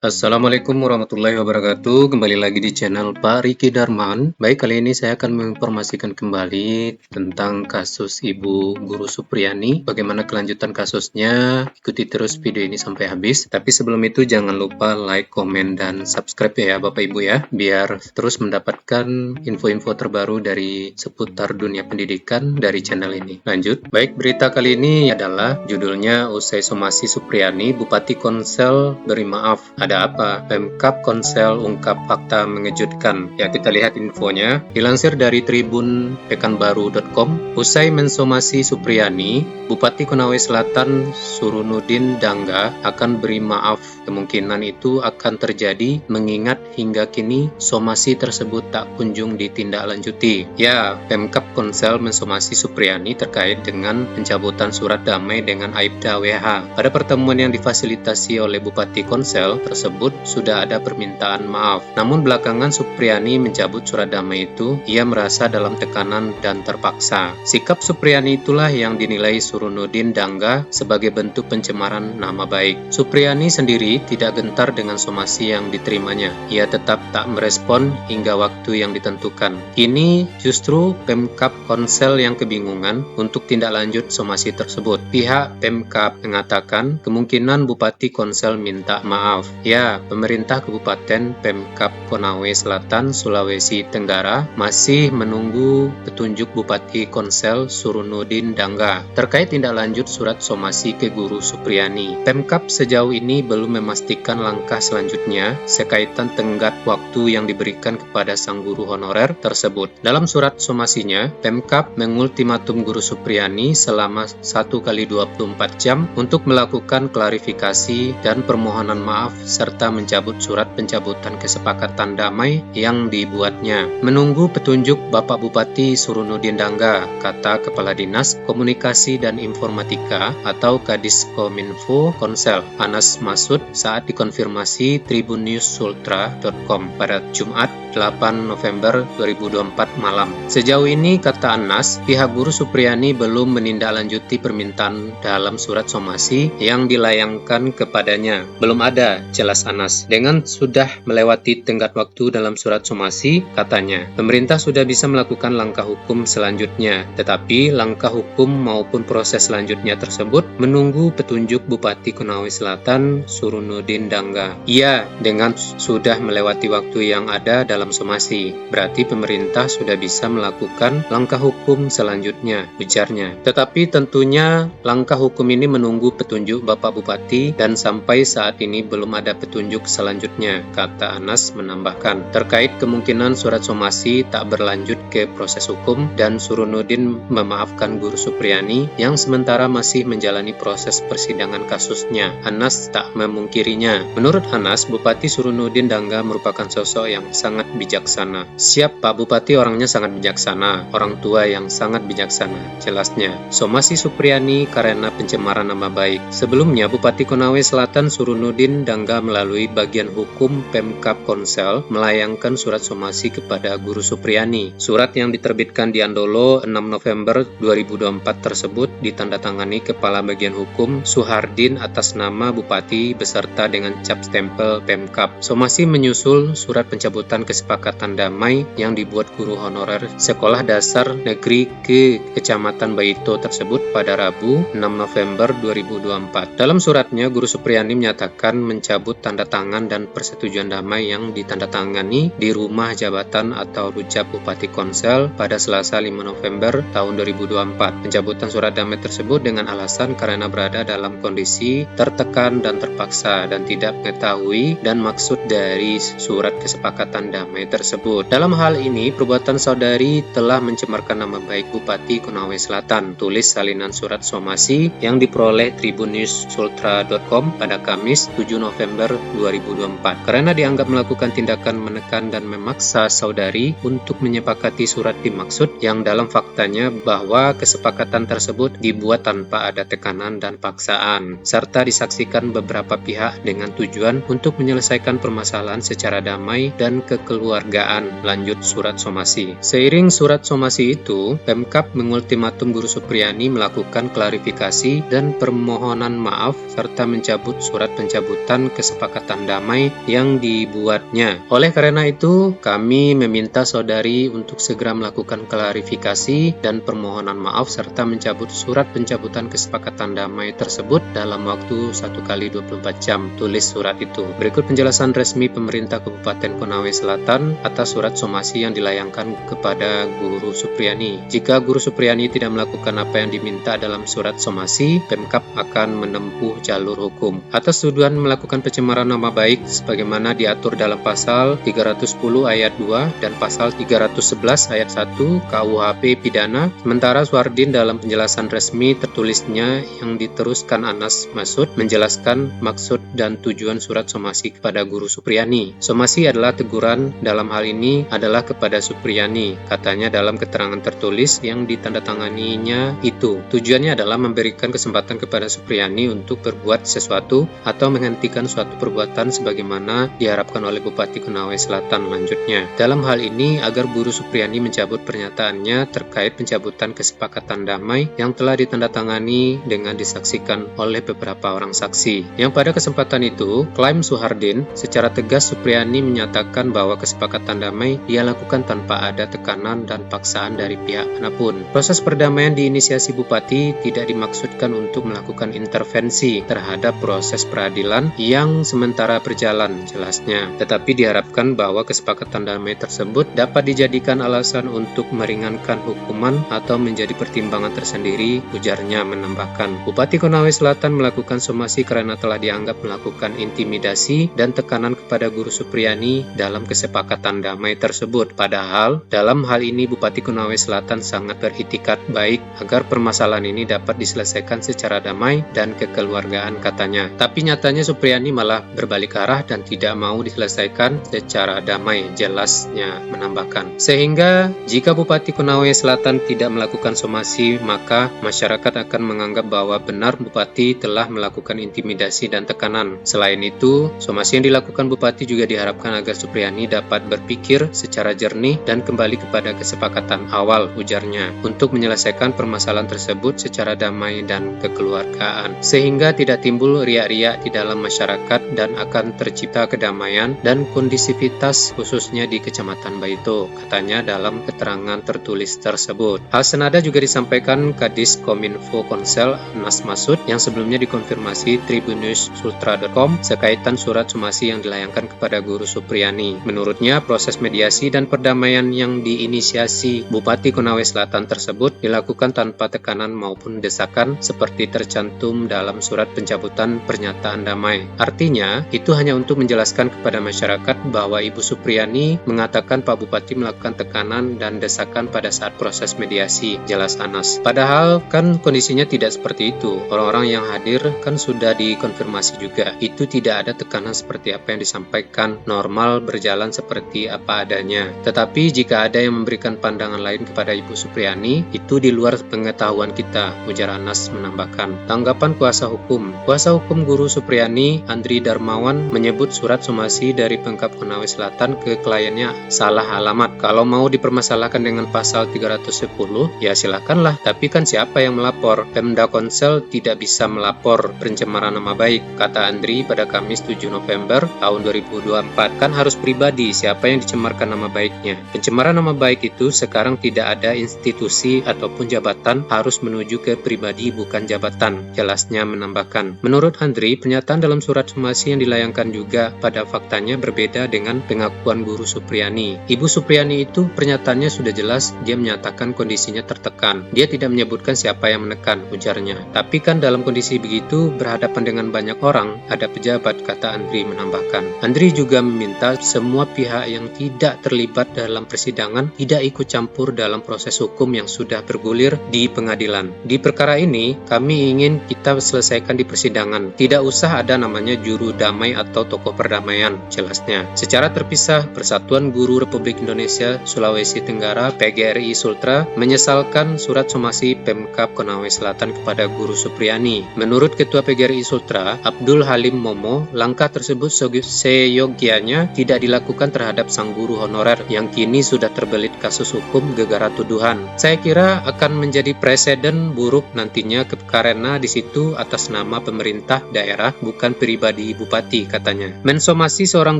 Assalamualaikum warahmatullahi wabarakatuh. Kembali lagi di channel Pak Riki Darman. Baik, kali ini saya akan menginformasikan kembali tentang kasus Ibu Guru Supriyani. Bagaimana kelanjutan kasusnya? Ikuti terus video ini sampai habis. Tapi sebelum itu jangan lupa like, komen, dan subscribe ya Bapak Ibu ya, biar terus mendapatkan info-info terbaru dari seputar dunia pendidikan dari channel ini. Lanjut. Baik, berita kali ini adalah judulnya Usai Somasi Supriyani, Bupati Konsel beri maaf. Ada apa? Pemkab Konsel ungkap fakta mengejutkan. Ya, kita lihat infonya. Dilansir dari Tribun Pekanbaru.com, usai mensomasi Supriyani, Bupati Konawe Selatan Surunudin Dangga akan beri maaf. Kemungkinan itu akan terjadi mengingat hingga kini somasi tersebut tak kunjung ditindaklanjuti. Ya, Pemkab Konsel mensomasi Supriyani terkait dengan pencabutan surat damai dengan Aibda WH. Pada pertemuan yang difasilitasi oleh Bupati Konsel tersebut sudah ada permintaan maaf. Namun belakangan Supriyani mencabut surat damai itu, ia merasa dalam tekanan dan terpaksa. Sikap Supriyani itulah yang dinilai Surunudin Dangga sebagai bentuk pencemaran nama baik. Supriyani sendiri tidak gentar dengan somasi yang diterimanya. Ia tetap tak merespon hingga waktu yang ditentukan. Kini justru Pemkab Konsel yang kebingungan untuk tindak lanjut somasi tersebut. Pihak Pemkab mengatakan kemungkinan Bupati Konsel minta maaf. Ya, pemerintah Kabupaten Pemkab Konawe Selatan, Sulawesi Tenggara masih menunggu petunjuk Bupati Konsel Surunudin Dangga terkait tindak lanjut surat somasi ke Guru Supriyani. Pemkab sejauh ini belum memastikan langkah selanjutnya sekaitan tenggat waktu yang diberikan kepada sang guru honorer tersebut. Dalam surat somasinya, Pemkab mengultimatum Guru Supriyani selama 1x24 jam untuk melakukan klarifikasi dan permohonan maaf serta mencabut surat pencabutan kesepakatan damai yang dibuatnya. Menunggu petunjuk Bapak Bupati Surunudin Dangga, kata Kepala Dinas Komunikasi dan Informatika atau Kadiskominfo Konsel, Anas Masud, saat dikonfirmasi tribunnews.sultra.com pada Jumat 8 November 2024 malam. Sejauh ini, kata Anas, pihak Guru Supriyani belum menindaklanjuti permintaan dalam surat somasi yang dilayangkan kepadanya. Belum ada, jelas Anas. Dengan sudah melewati tenggat waktu dalam surat somasi, katanya, pemerintah sudah bisa melakukan langkah hukum selanjutnya, tetapi langkah hukum maupun proses selanjutnya tersebut menunggu petunjuk Bupati Konawe Selatan Surunudin Dangga. Iya, dengan sudah melewati waktu yang ada dalam somasi, berarti pemerintah sudah bisa melakukan langkah hukum selanjutnya, ujarnya. Tetapi tentunya langkah hukum ini menunggu petunjuk Bapak Bupati dan sampai saat ini belum ada petunjuk selanjutnya, kata Anas menambahkan. Terkait kemungkinan surat somasi tak berlanjut ke proses hukum dan Surunudin memaafkan Guru Supriyani yang sementara masih menjalani proses persidangan kasusnya, Anas tak memungkirinya. Menurut Anas, Bupati Surunudin Dangga merupakan sosok yang sangat bijaksana. Siap, Pak Bupati orangnya sangat bijaksana, orang tua yang sangat bijaksana, jelasnya. Somasi Supriyani karena pencemaran nama baik. Sebelumnya, Bupati Konawe Selatan Surunudin Dangga melalui bagian hukum Pemkab Konsel melayangkan surat somasi kepada Guru Supriyani. Surat yang diterbitkan di Andolo 6 November 2024 tersebut ditandatangani Kepala Bagian Hukum Suhardin atas nama Bupati beserta dengan cap stempel Pemkab. Somasi menyusul surat pencabutan kesepakatan damai yang dibuat guru honorer Sekolah Dasar Negeri ke Kecamatan Baito tersebut pada Rabu 6 November 2024. Dalam suratnya, Guru Supriyani menyatakan mencabut tanda tangan dan persetujuan damai yang ditandatangani di Rumah Jabatan atau Rujak Bupati Konsel pada Selasa 5 November tahun 2024. Pencabutan surat damai tersebut dengan alasan karena berada dalam kondisi tertekan dan terpaksa dan tidak mengetahui dan maksud dari surat kesepakatan damai tersebut. Dalam hal ini, perbuatan saudari telah mencemarkan nama baik Bupati Konawe Selatan, tulis salinan surat somasi yang diperoleh tribunnews.sultra.com pada Kamis 7 November 2024. Karena dianggap melakukan tindakan menekan dan memaksa saudari untuk menyepakati surat dimaksud yang dalam faktanya bahwa kesepakatan tersebut dibuat tanpa ada tekanan dan paksaan, serta disaksikan beberapa pihak dengan tujuan untuk menyelesaikan permasalahan secara damai dan kekeluargaan kekeluargaan, lanjut surat somasi. Seiring surat somasi itu, Pemkab mengultimatum Guru Supriyani melakukan klarifikasi dan permohonan maaf serta mencabut surat pencabutan kesepakatan damai yang dibuatnya. Oleh karena itu, kami meminta saudari untuk segera melakukan klarifikasi dan permohonan maaf serta mencabut surat pencabutan kesepakatan damai tersebut dalam waktu 1x24 jam. Tulis surat itu. Berikut penjelasan resmi pemerintah Kabupaten Konawe Selatan atas surat somasi yang dilayangkan kepada Guru Supriyani. Jika Guru Supriyani tidak melakukan apa yang diminta dalam surat somasi, Pemkab akan menempuh jalur hukum. Atas tuduhan melakukan pencemaran nama baik sebagaimana diatur dalam pasal 310 ayat 2 dan pasal 311 ayat 1 KUHP pidana, sementara Suhardin dalam penjelasan resmi tertulisnya yang diteruskan Anas Masud menjelaskan maksud dan tujuan surat somasi kepada Guru Supriyani. Somasi adalah teguran, dalam hal ini adalah kepada Supriyani, katanya dalam keterangan tertulis yang ditandatanganinya itu. Tujuannya adalah memberikan kesempatan kepada Supriyani untuk berbuat sesuatu atau menghentikan suatu perbuatan sebagaimana diharapkan oleh Bupati Konawe Selatan, lanjutnya. Dalam hal ini agar Guru Supriyani mencabut pernyataannya terkait pencabutan kesepakatan damai yang telah ditandatangani dengan disaksikan oleh beberapa orang saksi. Yang pada kesempatan itu, klaim Suhardin, secara tegas Supriyani menyatakan bahwa kesepakatan damai ia lakukan tanpa ada tekanan dan paksaan dari pihak manapun. Proses perdamaian diinisiasi Bupati tidak dimaksudkan untuk melakukan intervensi terhadap proses peradilan yang sementara berjalan, jelasnya. Tetapi diharapkan bahwa kesepakatan damai tersebut dapat dijadikan alasan untuk meringankan hukuman atau menjadi pertimbangan tersendiri, ujarnya menambahkan. Bupati Konawe Selatan melakukan somasi karena telah dianggap melakukan intimidasi dan tekanan kepada Guru Supriyani dalam kesepakatan damai tersebut. Padahal, dalam hal ini Bupati Konawe Selatan sangat beritikat baik agar permasalahan ini dapat diselesaikan secara damai dan kekeluargaan, katanya. Tapi nyatanya Supriyani malah berbalik arah dan tidak mau diselesaikan secara damai, jelasnya menambahkan. Sehingga, jika Bupati Konawe Selatan tidak melakukan somasi, maka masyarakat akan menganggap bahwa benar Bupati telah melakukan intimidasi dan tekanan. Selain itu, somasi yang dilakukan Bupati juga diharapkan agar Supriyani dapat berpikir secara jernih dan kembali kepada kesepakatan awal, ujarnya, untuk menyelesaikan permasalahan tersebut secara damai dan kekeluargaan, sehingga tidak timbul riak-riak di dalam masyarakat dan akan tercipta kedamaian dan kondisivitas khususnya di Kecamatan Baito, katanya dalam keterangan tertulis tersebut. Hal senada juga disampaikan Kadis Kominfo Konsel Anas Masud yang sebelumnya dikonfirmasi tribunnews.sultra.com sekaitan surat somasi yang dilayangkan kepada Guru Supriyani. Menurutnya, proses mediasi dan perdamaian yang diinisiasi Bupati Konawe Selatan tersebut dilakukan tanpa tekanan maupun desakan seperti tercantum dalam surat pencabutan pernyataan damai. Artinya, itu hanya untuk menjelaskan kepada masyarakat bahwa Ibu Supriyani mengatakan Pak Bupati melakukan tekanan dan desakan pada saat proses mediasi, jelas Anas. Padahal kan kondisinya tidak seperti itu. Orang-orang yang hadir kan sudah dikonfirmasi juga. Itu tidak ada tekanan seperti apa yang disampaikan, normal berjalan seperti apa adanya. Tetapi jika ada yang memberikan pandangan lain kepada Ibu Supriyani, itu di luar pengetahuan kita, ujar Anas menambahkan. Tanggapan kuasa hukum. Kuasa hukum Guru Supriyani, Andri Darmawan, menyebut surat somasi dari Pemkab Konawe Selatan ke kliennya salah alamat. Kalau mau dipermasalahkan dengan pasal 310, ya silakanlah. Tapi kan siapa yang melapor? Pemda Konsel tidak bisa melapor pencemaran nama baik, kata Andri pada Kamis 7 November tahun 2024. Kan harus pribadi siapa yang dicemarkan nama baiknya. Pencemaran nama baik itu sekarang tidak ada institusi ataupun jabatan, harus menuju ke pribadi bukan jabatan, jelasnya menambahkan. Menurut Andri, pernyataan dalam surat somasi yang dilayangkan juga pada faktanya berbeda dengan pengakuan Guru Supriyani. Ibu Supriyani itu pernyataannya sudah jelas, dia menyatakan kondisinya tertekan. Dia tidak menyebutkan siapa yang menekan, ujarnya. Tapi kan dalam kondisi begitu, berhadapan dengan banyak orang, ada pejabat, kata Andri menambahkan. Andri juga meminta semua pihak yang tidak terlibat dalam persidangan tidak ikut campur dalam proses hukum yang sudah bergulir di pengadilan. Di perkara ini, kami ingin kita selesaikan di persidangan. Tidak usah ada namanya juru damai atau tokoh perdamaian, jelasnya. Secara terpisah, Persatuan Guru Republik Indonesia Sulawesi Tenggara PGRI Sultra menyesalkan surat somasi Pemkab Konawe Selatan kepada Guru Supriyani. Menurut Ketua PGRI Sultra, Abdul Halim Momo, langkah tersebut seyogianya tidak dilakukan terhadap sang guru honorer yang kini sudah terbelit kasus hukum gegara tuduhan. Saya kira akan menjadi presiden buruk nantinya karena di situ atas nama pemerintah daerah bukan pribadi bupati katanya. Mensomasi seorang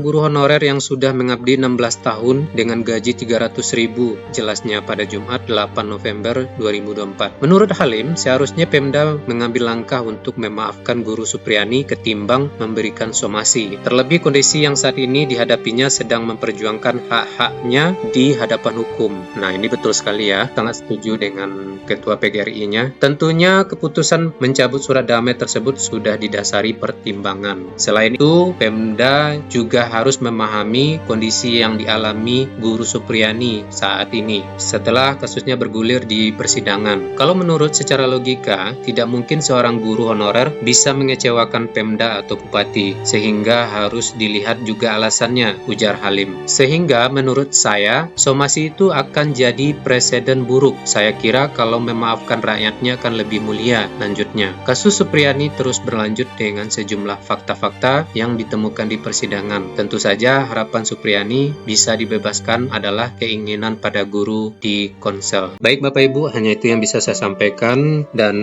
guru honorer yang sudah mengabdi 16 tahun dengan gaji 300.000 jelasnya pada Jumat 8 November 2024. Menurut Halim, seharusnya Pemda mengambil langkah untuk memaafkan guru Supriani ketimbang memberikan somasi. Terlebih kondisi yang saat ini dihadapinya sedang memperjuangkan hak-haknya di hadapan hukum. Nah, ini betul sekali ya, sangat setuju dengan Ketua PGRI-nya. Tentunya keputusan mencabut surat damai tersebut sudah didasari pertimbangan. Selain itu, Pemda juga harus memahami kondisi yang dialami guru Supriani saat ini setelah kasusnya bergulir di persidangan. Kalau menurut secara logika, tidak mungkin seorang guru honorer bisa mengecewakan Pemda atau bupati, sehingga harus dilihat juga alasannya, ujar Halim. Sehingga menurut saya, somasi itu akan jadi presiden buruk. Saya kira kalau memaafkan rakyatnya akan lebih mulia, lanjutnya. Kasus Supriani terus berlanjut dengan sejumlah fakta-fakta yang ditemukan di persidangan. Tentu saja harapan Supriani bisa dibebaskan adalah keinginan pada guru di Konsel. Baik Bapak Ibu, hanya itu yang bisa saya sampaikan, dan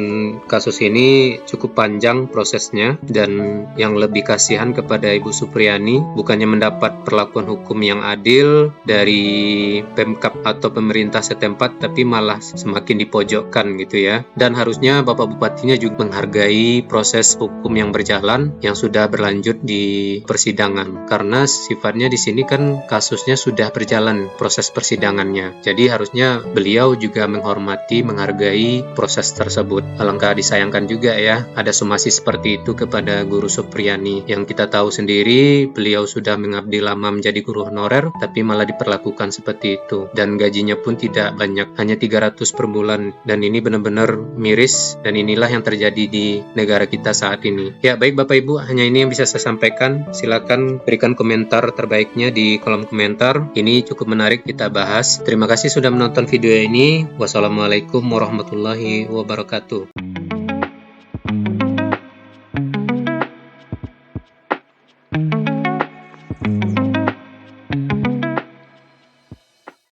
kasus ini cukup panjang prosesnya, dan yang lebih kasihan kepada Ibu Supriani bukannya mendapat perlakuan hukum yang adil dari Pemkab atau pemerintah setempat, tapi malah semakin dipojokkan gitu ya. Dan harusnya Bapak Bupatinya juga menghargai proses hukum yang berjalan yang sudah berlanjut di persidangan, karena sifatnya di sini kan kasusnya sudah berjalan proses persidangannya. Jadi harusnya beliau juga menghormati, menghargai proses tersebut. Alangkah disayangkan juga ya, ada somasi seperti itu kepada guru Supriani yang kita tahu sendiri beliau sudah mengabdi lama menjadi guru honorer, tapi malah diperlakukan seperti itu. Dan gajinya pun tidak banyak, hanya 300 per bulan. Dan ini benar-benar miris, dan inilah yang terjadi di negara kita saat ini. Ya baik Bapak Ibu, hanya ini yang bisa saya sampaikan. Silakan berikan komentar terbaiknya di kolom komentar. Ini cukup menarik kita bahas. Terima kasih sudah menonton video ini. Wassalamualaikum warahmatullahi wabarakatuh.